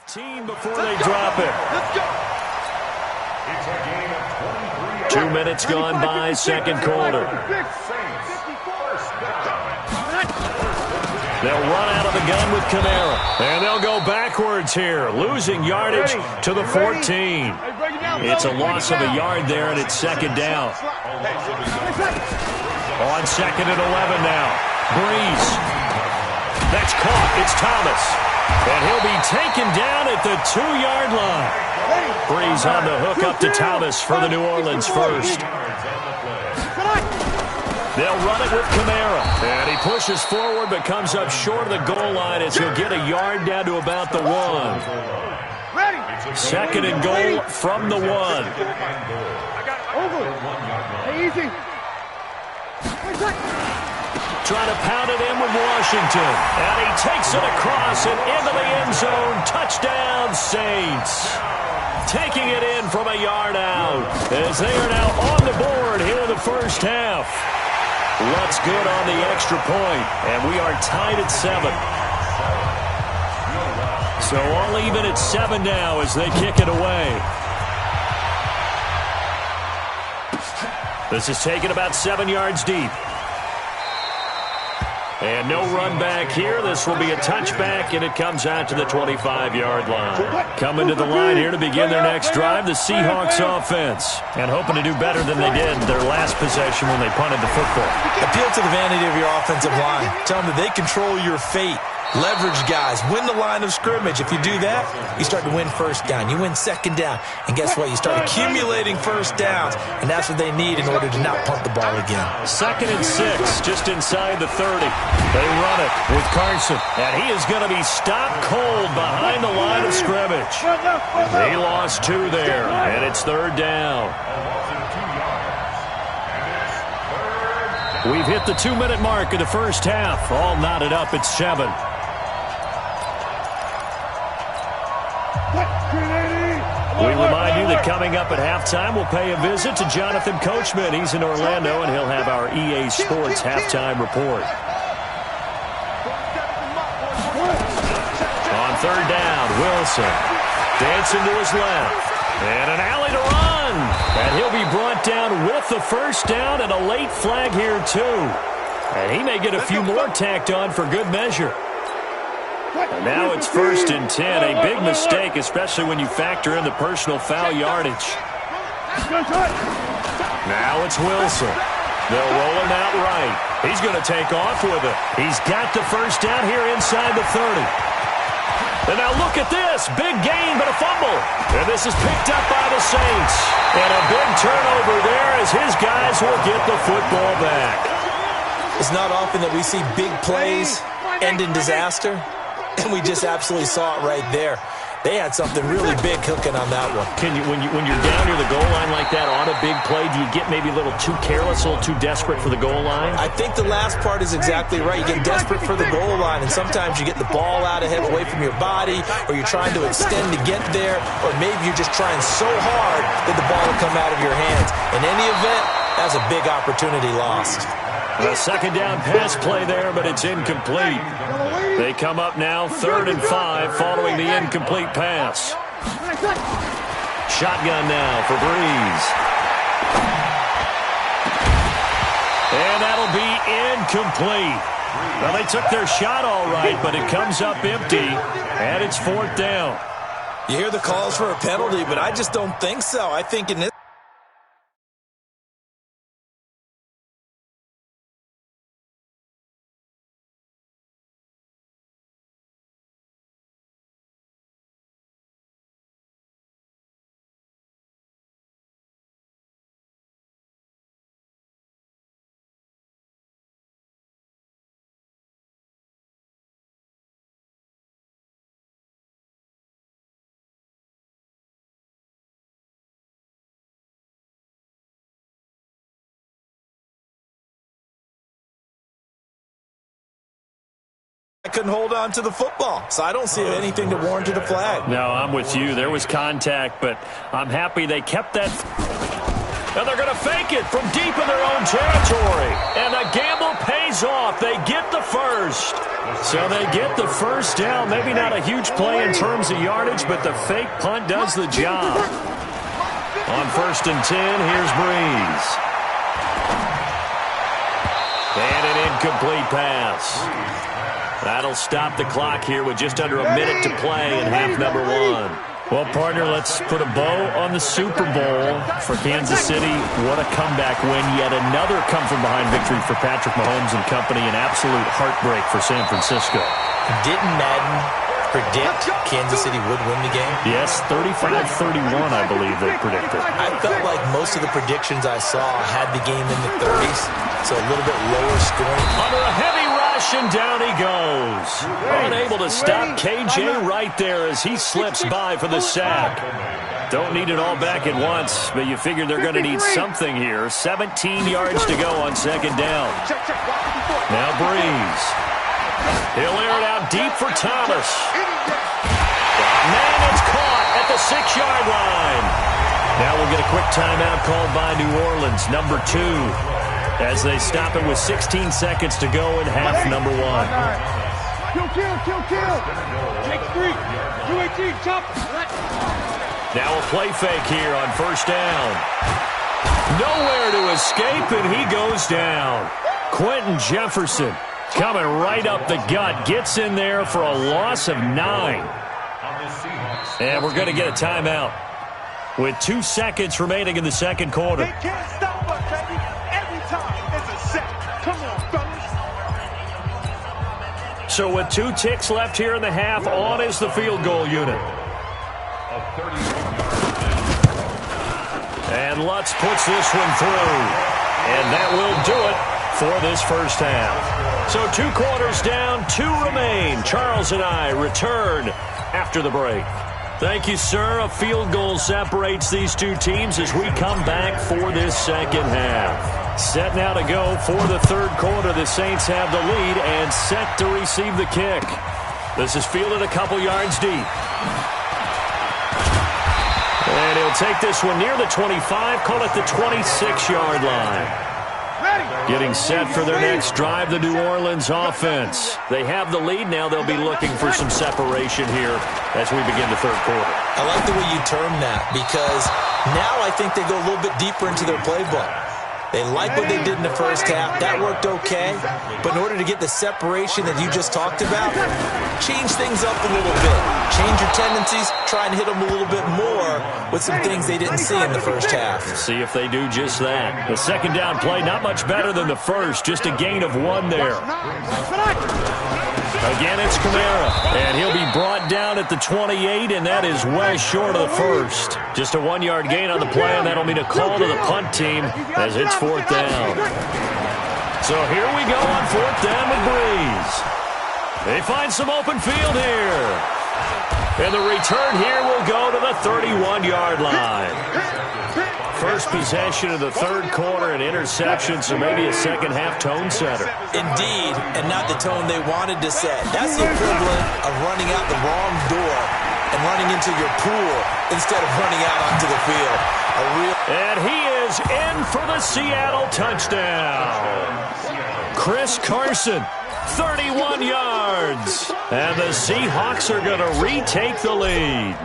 15 before they drop it. 2 minutes gone by, second quarter. They'll run out of the gun with Camara. And they'll go backwards here, losing yardage to the 14. It's a loss of a yard there, and it's second down. On second and 11 now. Breeze. That's caught. It's Thomas. And he'll be taken down at the 2-yard line. Breeze on the hook up to Thomas for the New Orleans first. They'll run it with Camara. And he pushes forward but comes up short of the goal line as he'll get a yard down to about the 1. Second and goal from the 1. Trying to pound it in with Washington. And he takes it across and into the end zone. Touchdown, Saints. Taking it in from a yard out as they are now on the board here in the first half. Luck's good on the extra point, and we are tied at 7. So all even at 7 now as they kick it away. This is taken about 7 yards deep. And no run back here. This will be a touchback, and it comes out to the 25-yard line. Coming to the line here to begin their next drive, the Seahawks offense. And hoping to do better than they did their last possession when they punted the football. Appeal to the vanity of your offensive line. Tell them that they control your fate. Leverage guys. Win the line of scrimmage. If you do that, you start to win first down. You win second down. And guess what? You start accumulating first downs. And that's what they need in order to not punt the ball again. Second and 6, just inside the 30. They run it with Carson. And he is going to be stopped cold behind the line of scrimmage. They lost 2 there. And it's third down. We've hit the 2-minute mark of the first half. All knotted up at 7. We remind you that coming up at halftime, we'll pay a visit to Jonathan Coachman. He's in Orlando, and he'll have our EA Sports halftime report. On third down, Wilson dancing to his left. And an alley to run. And he'll be brought down with the first down and a late flag here, too. And he may get a few more tacked on for good measure. And now it's first and 10. A big mistake, especially when you factor in the personal foul yardage. Now it's Wilson. They'll roll him out right. He's going to take off with it. He's got the first down here inside the 30. And now look at this. Big gain, but a fumble. And this is picked up by the Saints. And a big turnover there as his guys will get the football back. It's not often that we see big plays end in disaster. And we just absolutely saw it right there. They had something really big cooking on that one. When you're down near the goal line like that on a big play, do you get maybe a little too careless, a little too desperate for the goal line? I think the last part is exactly right. You get desperate for the goal line, and sometimes you get the ball out ahead away from your body, or you're trying to extend to get there, or maybe you're just trying so hard that the ball will come out of your hands. In any event, that's a big opportunity lost. A second down pass play there, but it's incomplete. They come up now 3rd and 5 following the incomplete pass. Shotgun now for Breeze. And that'll be incomplete. Well, they took their shot all right, but it comes up empty, and it's 4th down. You hear the calls for a penalty, but I just don't think so. I think in this I couldn't hold on to the football, so I don't see anything to warrant to the flag. No, I'm with you. There was contact, but I'm happy they kept that. And they're going to fake it from deep in their own territory. And the gamble pays off. They get the first. So they get the first down. Maybe not a huge play in terms of yardage, but the fake punt does the job. On 1st and 10, here's Breeze. And an incomplete pass. That'll stop the clock here with just under a minute to play in half number 1. Well, partner, let's put a bow on the Super Bowl for Kansas City. What a comeback win. Yet another come-from-behind victory for Patrick Mahomes and company. An absolute heartbreak for San Francisco. Didn't Madden predict Kansas City would win the game? Yes, 35-31, I believe they predicted. I felt like most of the predictions I saw had the game in the 30s, so a little bit lower scoring. Under a heavy rush, and down he goes. Unable to stop KJ right there as he slips by for the sack. Don't need it all back at once, but you figure they're going to need something here. 17 yards to go on 2nd down. Now Breeze. He'll air it out deep for Thomas. Man, it's caught at the 6-yard line. Now we'll get a quick timeout called by New Orleans, number 2, as they stop it with 16 seconds to go in half number 1. Kill. Take 3. 218, chop. Now a play fake here on 1st down. Nowhere to escape, and he goes down. Quentin Jefferson coming right up the gut. Gets in there for a loss of 9. And we're going to get a timeout with 2 seconds remaining in the 2nd quarter. They can't stop us, baby. Every time it's a sack. Come on, fellas. So with 2 ticks left here in the half, on is the field goal unit. And Lutz puts this one through. And that will do it for this first half. So 2 quarters down, 2 remain. Charles and I return after the break. Thank you, sir. A field goal separates these 2 teams as we come back for this 2nd half. Set now to go for the 3rd quarter. The Saints have the lead and set to receive the kick. This is fielded a couple yards deep. And he'll take this one near the 25, call it the 26-yard line. Getting set for their next drive, the New Orleans offense. They have the lead now. They'll be looking for some separation here as we begin the 3rd quarter. I like the way you term that because now I think they go a little bit deeper into their playbook. They like what they did in the first half. That worked okay. But in order to get the separation that you just talked about, change things up a little bit. Change your tendencies. Try and hit them a little bit more with some things they didn't see in the first half. See if they do just that. The 2nd down play, not much better than the first. Just a gain of 1 there. Again, it's Kamara. And he'll be brought down at the 28, and that is well short of the first. Just a 1-yard gain on the play, and that'll mean a call to the punt team as it's 4th down. So here we go on 4th down with Breeze. They find some open field here. And the return here will go to the 31-yard line. First possession of the 3rd quarter, an interception, so maybe a 2nd half tone setter. Indeed, and not the tone they wanted to set. That's the equivalent of running out the wrong door and running into your pool instead of running out onto the field. And he is in for the Seattle touchdown. Chris Carson, 31 yards. And the Seahawks are going to retake the lead.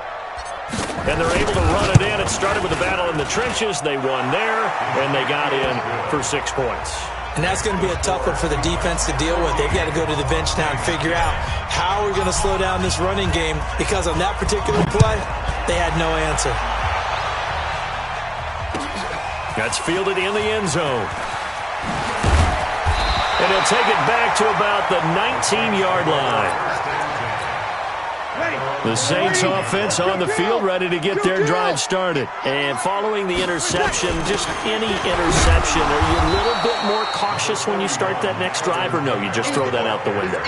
And they're able to run it in. It started with a battle in the trenches. They won there, and they got in for 6 points. And that's going to be a tough one for the defense to deal with. They've got to go to the bench now and figure out how we're going to slow down this running game because on that particular play, they had no answer. That's fielded in the end zone. And he'll take it back to about the 19-yard line. The Saints offense on the field, ready to get their drive started. And following the interception, just any interception, are you a little bit more cautious when you start that next drive, or no, you just throw that out the window?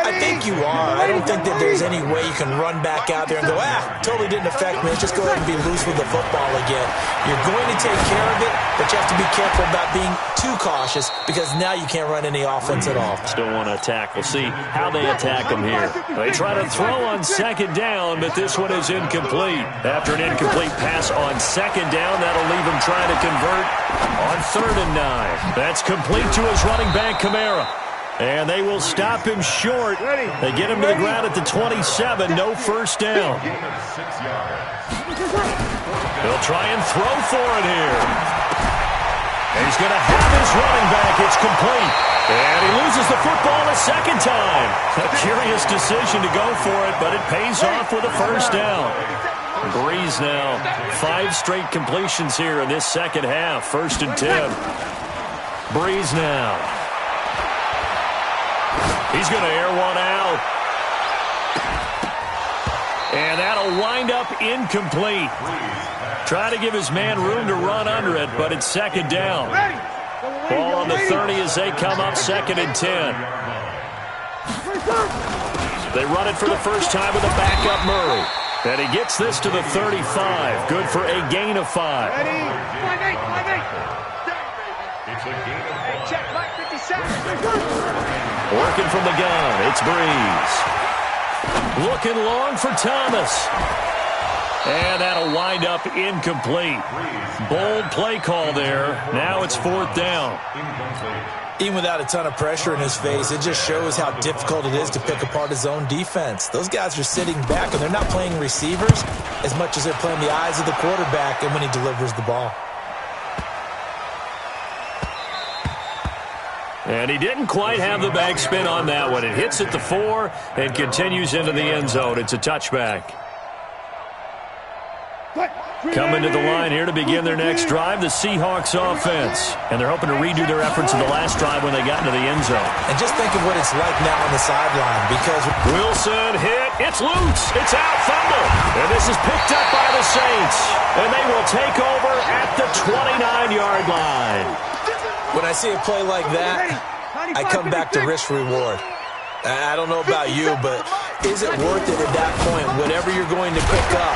I think you are. I don't think that there's any way you can run back out there and go, totally didn't affect me. Let's just go ahead and be loose with the football again. You're going to take care of it, but you have to be careful about being too cautious because now you can't run any offense at all. Still want to attack. We'll see how they attack them here. They try to throw on second down, but this one is incomplete. After an incomplete pass on second down, that'll leave him trying to convert on 3rd and 9. That's complete to his running back, Kamara. And they will stop him short. They get him to the ground at the 27. No first down. He'll try and throw for it here. And he's going to have his running back. It's complete. And he loses the football a second time. A curious decision to go for it, but it pays off with a first down. Breeze now. 5 straight completions here in this second half. 1st and 10. Breeze now. He's going to air one out. And that'll wind up incomplete. Try to give his man room to run under it, but it's second down. Ball on the 30 as they come up 2nd and 10. They run it for the first time with a backup Murray. And he gets this to the 35. Good for a gain of 5. Working from the gun, it's Breeze. Looking long for Thomas. And that'll wind up incomplete. Bold play call there. Now it's 4th down. Even without a ton of pressure in his face, it just shows how difficult it is to pick apart his own defense. Those guys are sitting back, and they're not playing receivers as much as they're playing the eyes of the quarterback and when he delivers the ball. And he didn't quite have the backspin on that one. It hits at the 4 and continues into the end zone. It's a touchback. Coming to the line here to begin their next drive, the Seahawks offense. And they're hoping to redo their efforts in the last drive when they got into the end zone. And just think of what it's like now on the sideline because Wilson hit. It's loose. It's out. Fumble. And this is picked up by the Saints. And they will take over at the 29-yard line. When I see a play like that, I come back to risk-reward. I don't know about you, but is it worth it at that point? Whatever you're going to pick up,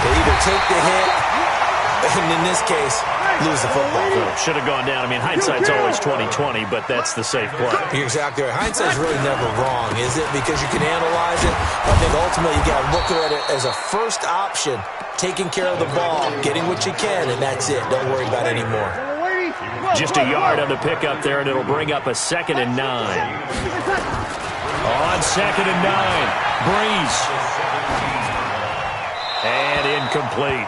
they either take the hit, and in this case, lose the football. Should have gone down. I mean, hindsight's always 20/20, but that's the safe play. You're exactly right. Hindsight's really never wrong, is it? Because you can analyze it. I think ultimately you got to look at it as a first option, taking care of the ball, getting what you can, and that's it. Don't worry about it anymore. Just a yard on the pickup there, and it'll bring up a 2nd and 9. On 2nd and 9, Breeze. And incomplete.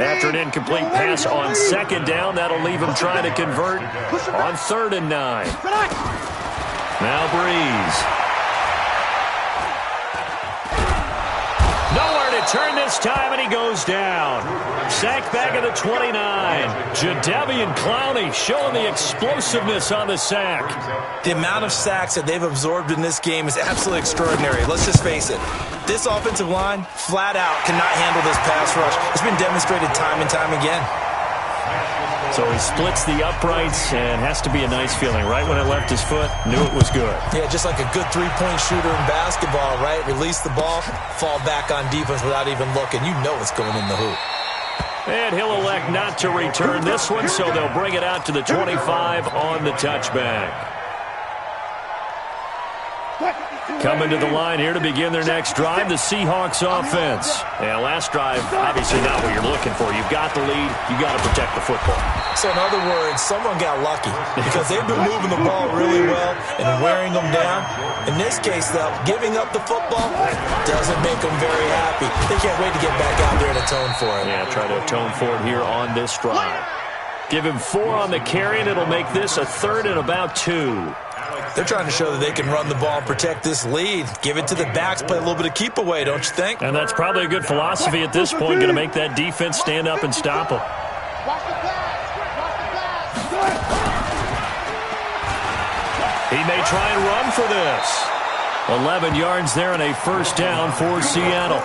After an incomplete pass on 2nd down, that'll leave him trying to convert on 3rd and 9. Now Breeze. Nowhere to turn this time, and he goes down. Sacked back at the 29. Jadeveon Clowney showing the explosiveness on the sack. The amount of sacks that they've absorbed in this game is absolutely extraordinary. Let's just face it. This offensive line, flat out, cannot handle this pass rush. It's been demonstrated time and time again. So he splits the uprights, and has to be a nice feeling. Right when it left his foot, knew it was good. Yeah, just like a good three-point shooter in basketball, right? Release the ball, fall back on defense without even looking. You know it's going in the hoop. And he'll elect not to return this one, so they'll bring it out to the 25 on the touchback. Coming to the line here to begin their next drive, the Seahawks offense. And last drive, obviously not what you're looking for. You've got the lead. You've got to protect the football. So in other words, someone got lucky because they've been moving the ball really well and wearing them down. In this case, though, giving up the football doesn't make them very happy. They can't wait to get back out there and atone for it. Yeah, try to atone for it here on this drive. Give him 4 on the carry, and it'll make this a 3rd and about 2. They're trying to show that they can run the ball and protect this lead. Give it to the backs, play a little bit of keep away, don't you think? And that's probably a good philosophy at this point, going to make that defense stand up and stop them. He may try and run for this. 11 yards there and a first down for Seattle.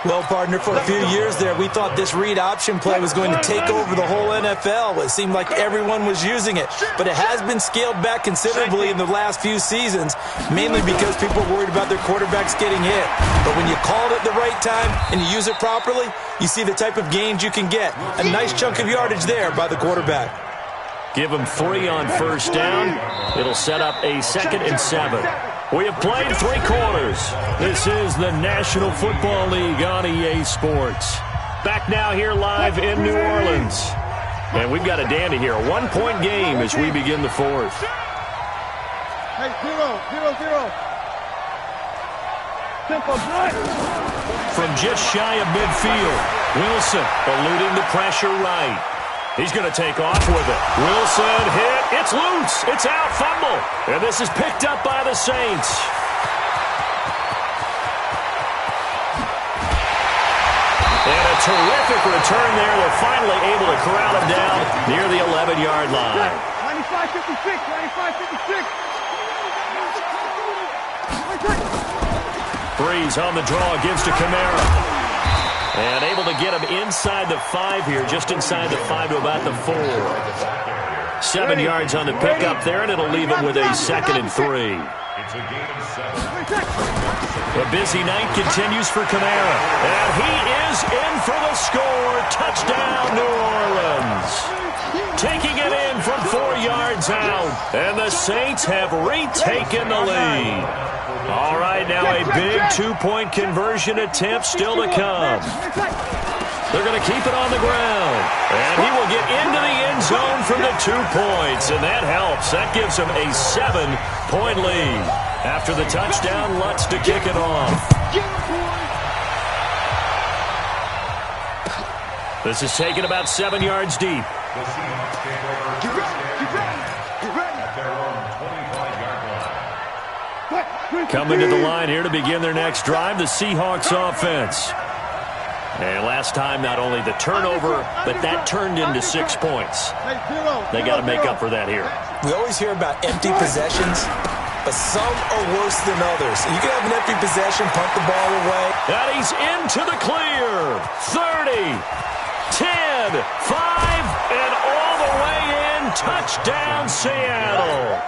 Well, partner, for a few years there, we thought this read option play was going to take over the whole NFL. It seemed like everyone was using it, but it has been scaled back considerably in the last few seasons, mainly because people are worried about their quarterbacks getting hit. But when you call it at the right time and you use it properly, you see the type of gains you can get. A nice chunk of yardage there by the quarterback. Give him 3 on first down. It'll set up a 2nd and 7. We have played 3 quarters. This is the National Football League on EA Sports. Back now here live in New Orleans. And we've got a dandy here. A 1-point game as we begin the 4th. Hey, 0-0-0. Simple drive. From just shy of midfield, Wilson eluding the pressure right. He's going to take off with it. Wilson hit. It's loose. It's out. Fumble. And this is picked up by the Saints. And a terrific return there. They're finally able to corral him down near the 11-yard line. 95-56. 95-56. Breeze on the draw. Gives to Kamara. And able to get him inside the 5 here, just inside the 5 to about the 4. 7 yards on the pickup there, and it'll leave him with a 2nd and 3. A busy night continues for Kamara. And he is in for the score. Touchdown, New Orleans. Taking it in from 4 yards out. And the Saints have retaken the lead. All right, now a big 2-point conversion attempt still to come. They're going to keep it on the ground. And he will get into the end zone for the 2 points. And that helps. That gives him a 7-point lead. After the touchdown, Lutz to kick it off. This is taken about 7 yards deep. Coming to the line here to begin their next drive, the Seahawks offense. And last time, not only the turnover, but that turned into 6 points. They got to make up for that here. We always hear about empty possessions, but some are worse than others. You can have an empty possession, punt the ball away. And he's into the clear. 30, 10, 5, and all the way in. Touchdown, Seattle.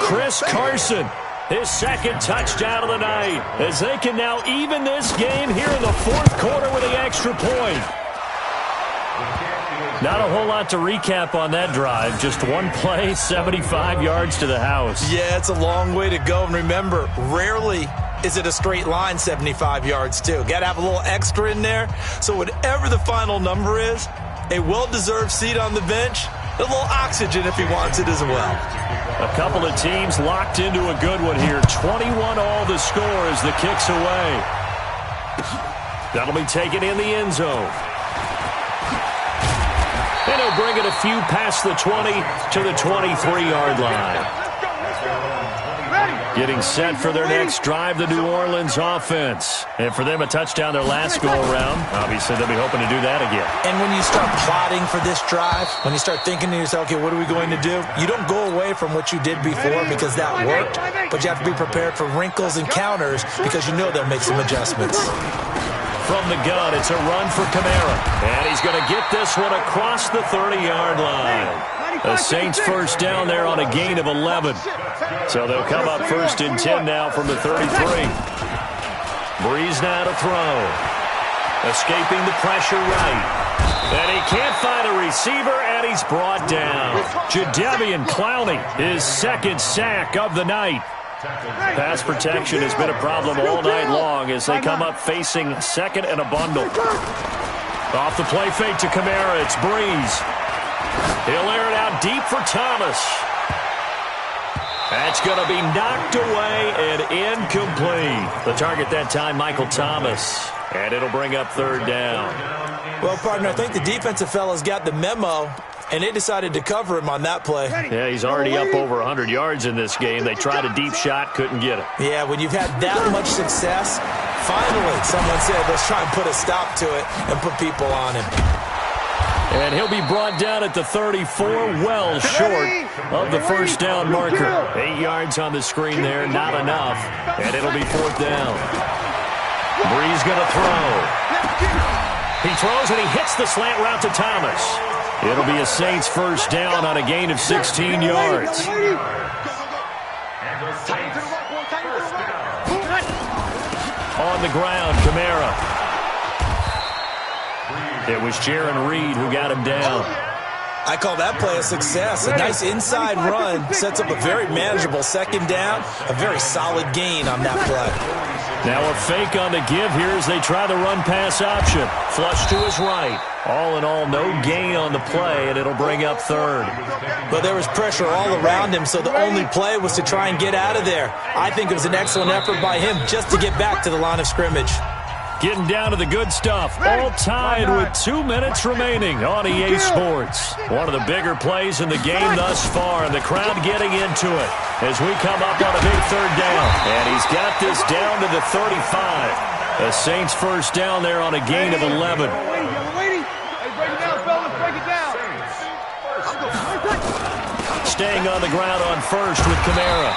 Chris Carson. His 2nd touchdown of the night, as they can now even this game here in the 4th quarter with the extra point. Not a whole lot to recap on that drive. Just one play, 75 yards to the house. Yeah, it's a long way to go. And remember, rarely is it a straight line 75 yards, too. Got to have a little extra in there. So whatever the final number is, a well-deserved seat on the bench, a little oxygen if he wants it as well. A couple of teams locked into a good one here. 21 all the score as the kick's away. That'll be taken in the end zone. And he'll bring it a few past the 20 to the 23-yard line. Getting set for their next drive, the New Orleans offense. And for them, a touchdown their last go-around. Obviously, they'll be hoping to do that again. And when you start plotting for this drive, when you start thinking to yourself, okay, what are we going to do? You don't go away from what you did before because that worked, but you have to be prepared for wrinkles and counters because you know they'll make some adjustments. From the gun, it's a run for Kamara. And he's going to get this one across the 30-yard line. The Saints first down there on a gain of 11. So they'll come up 1st and 10 now from the 33. Breeze now to throw. Escaping the pressure right. And he can't find a receiver, and he's brought down. Jadeveon Clowney, his 2nd sack of the night. Pass protection has been a problem all night long as they come up facing 2nd and a bundle. Off the play fake to Kamara, it's Breeze. He'll air it out deep for Thomas. That's going to be knocked away and incomplete. The target that time, Michael Thomas. And it'll bring up 3rd down. Well, partner, I think the defensive fellas got the memo, and they decided to cover him on that play. Yeah, he's already up over 100 yards in this game. They tried a deep shot, couldn't get it. Yeah, when you've had that much success, finally someone said, let's try and put a stop to it and put people on him. And he'll be brought down at the 34, well short of the first down marker. 8 yards on the screen there, not enough. And it'll be 4th down. Bree's going to throw. He throws and he hits the slant route to Thomas. It'll be a Saints first down on a gain of 16 yards. On the ground, Kamara. It was Jaron Reed who got him down. I call that play a success. A nice inside run sets up a very manageable second down. A very solid gain on that play. Now a fake on the give here as they try the run-pass option. Flush to his right. All in all, no gain on the play, and it'll bring up third. But there was pressure all around him, so the only play was to try and get out of there. I think it was an excellent effort by him just to get back to the line of scrimmage. Getting down to the good stuff. All tied with 2 minutes remaining on EA Sports. One of the bigger plays in the game thus far, and the crowd getting into it as we come up on a big third down. And he's got this down to the 35. The Saints first down there on a gain of 11. Staying on the ground on first with Kamara.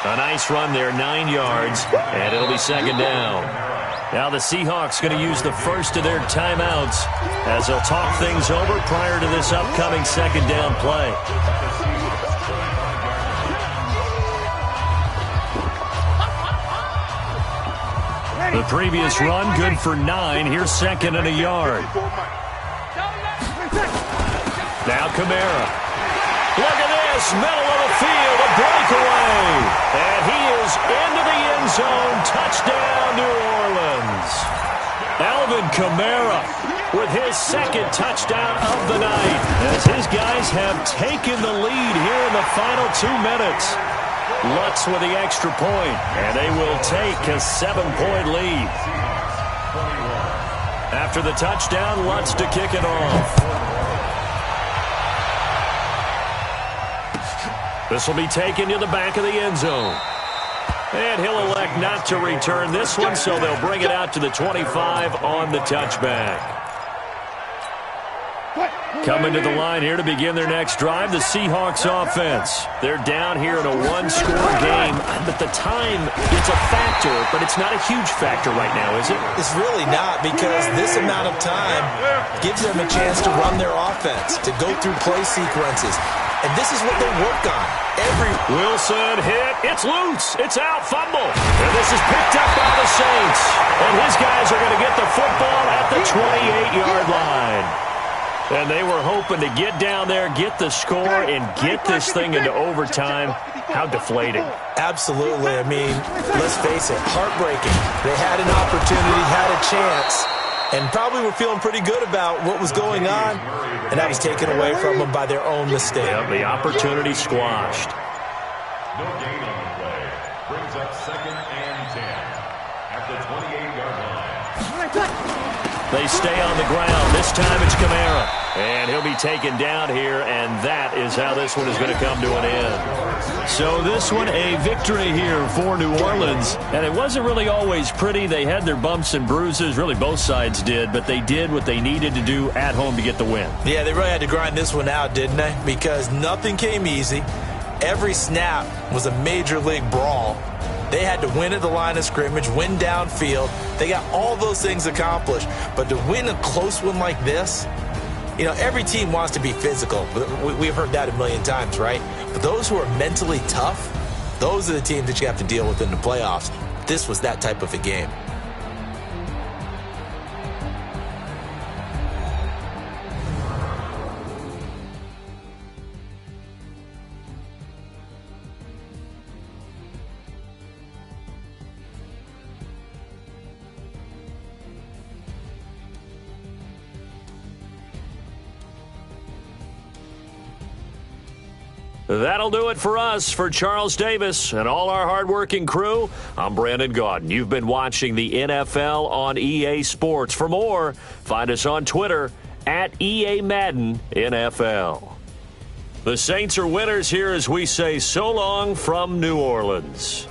A nice run there, 9 yards, and it'll be second down. Now the Seahawks going to use the first of their timeouts as they'll talk things over prior to this upcoming second down play. The previous run good for 9. Here's second and a yard. Now Kamara. Look at this, middle of the field, a breakaway. And he is into the end zone. Touchdown, New Orleans. Alvin Kamara with his second touchdown of the night as his guys have taken the lead here in the final 2 minutes. Lutz with the extra point, and they will take a 7-point lead. After the touchdown, Lutz to kick it off. This will be taken to the back of the end zone. And he'll elect not to return this one, so they'll bring it out to the 25 on the touchback. Coming to the line here to begin their next drive, the Seahawks offense. They're down here in a one-score game, but the time, it's a factor, but it's not a huge factor right now, is it? It's really not, because this amount of time gives them a chance to run their offense, to go through play sequences. And this is what they work on. Wilson hit. It's loose. It's out. Fumble. And this is picked up by the Saints. And his guys are going to get the football at the 28-yard line. And they were hoping to get down there, get the score, and get this thing into overtime. How deflating. Absolutely. I mean, let's face it, heartbreaking. They had an opportunity, had a chance, and probably were feeling pretty good about what was going on, and that was taken away from them by their own mistake. Yep, the opportunity squashed. No gain on the play. Brings up second and 10 at the 28-yard line. They stay on the ground. This time it's Kamara. And he'll be taken down here, and that is how this one is going to come to an end. So this one, a victory here for New Orleans. And it wasn't really always pretty. They had their bumps and bruises. Really, both sides did. But they did what they needed to do at home to get the win. Yeah, they really had to grind this one out, didn't they? Because nothing came easy. Every snap was a major league brawl. They had to win at the line of scrimmage, win downfield. They got all those things accomplished. But to win a close one like this, you know, every team wants to be physical. We've heard that a million times, right? But those who are mentally tough, those are the teams that you have to deal with in the playoffs. This was that type of a game. That'll do it for us. For Charles Davis and all our hardworking crew, I'm Brandon Gaudin. You've been watching the NFL on EA Sports. For more, find us on Twitter at EA Madden NFL. The Saints are winners here as we say so long from New Orleans.